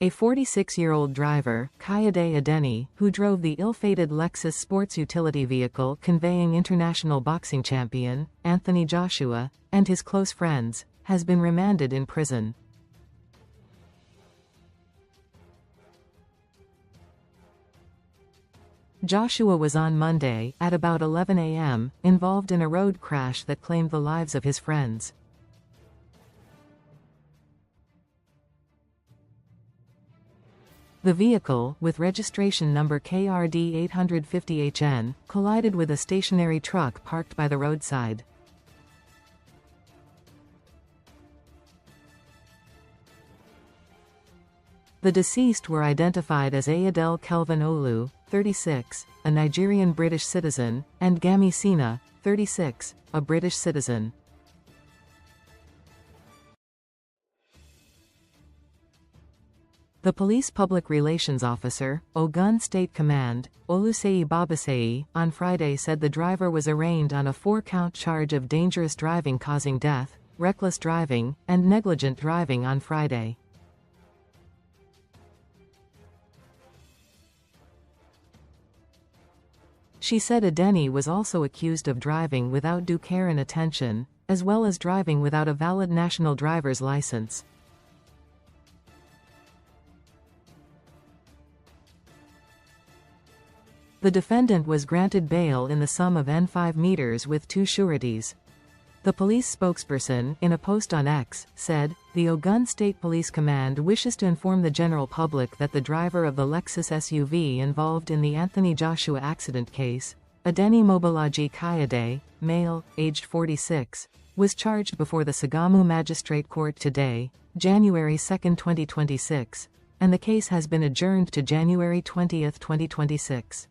A 46-year-old driver, Kayode Adeni, who drove the ill-fated Lexus sports utility vehicle conveying international boxing champion, Anthony Joshua, and his close friends, has been remanded in prison. Joshua was on Monday, at about 11 a.m., involved in a road crash that claimed the lives of his friends. The vehicle, with registration number KRD 850HN, collided with a stationary truck parked by the roadside. The deceased were identified as Ayodele Kelvin Olu, 36, a Nigerian-British citizen, and Gami Sina, 36, a British citizen. The police public relations officer, Ogun State Command, Oluseyi Babaseyi, on Friday said the driver was arraigned on a 4-count charge of dangerous driving causing death, reckless driving, and negligent driving on Friday. She said Adeni was also accused of driving without due care and attention, as well as driving without a valid national driver's license. The defendant was granted bail in the sum of N5 meters with 2 sureties. The police spokesperson, in a post on X, said, "The Ogun State Police Command wishes to inform the general public that the driver of the Lexus SUV involved in the Anthony Joshua accident case, Adeni Mobolaji Kayode, male, aged 46, was charged before the Sagamu Magistrate Court today, January 2, 2026, and the case has been adjourned to January 20, 2026.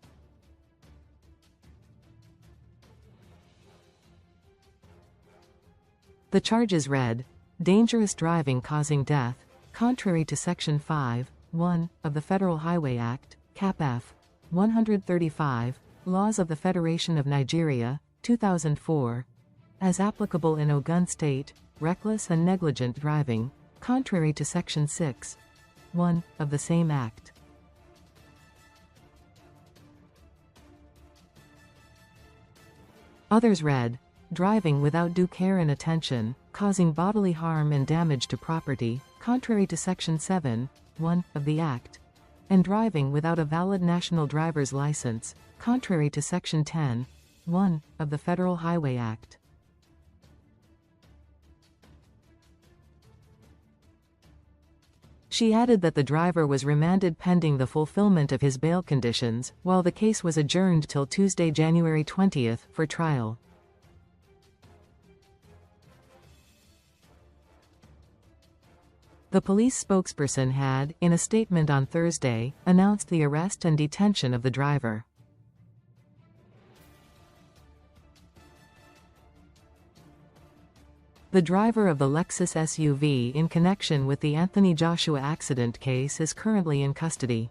The charges read, dangerous driving causing death, contrary to Section 5(1) of the Federal Highway Act, Cap F. 135, Laws of the Federation of Nigeria, 2004, as applicable in Ogun State, reckless and negligent driving, contrary to Section 6(1) of the same Act. Others read, driving without due care and attention, causing bodily harm and damage to property, contrary to Section 7(1) of the Act, and driving without a valid national driver's license, contrary to Section 10(1) of the Federal Highway Act. She added that the driver was remanded pending the fulfillment of his bail conditions, while the case was adjourned till Tuesday, January 20, for trial. The police spokesperson had, in a statement on Thursday, announced the arrest and detention of the driver. The driver of the Lexus SUV in connection with the Anthony Joshua accident case is currently in custody.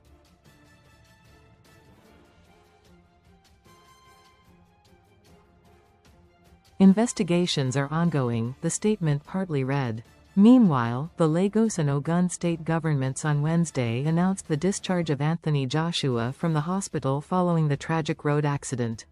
Investigations are ongoing, the statement partly read. Meanwhile, the Lagos and Ogun state governments on Wednesday announced the discharge of Anthony Joshua from the hospital following the tragic road accident.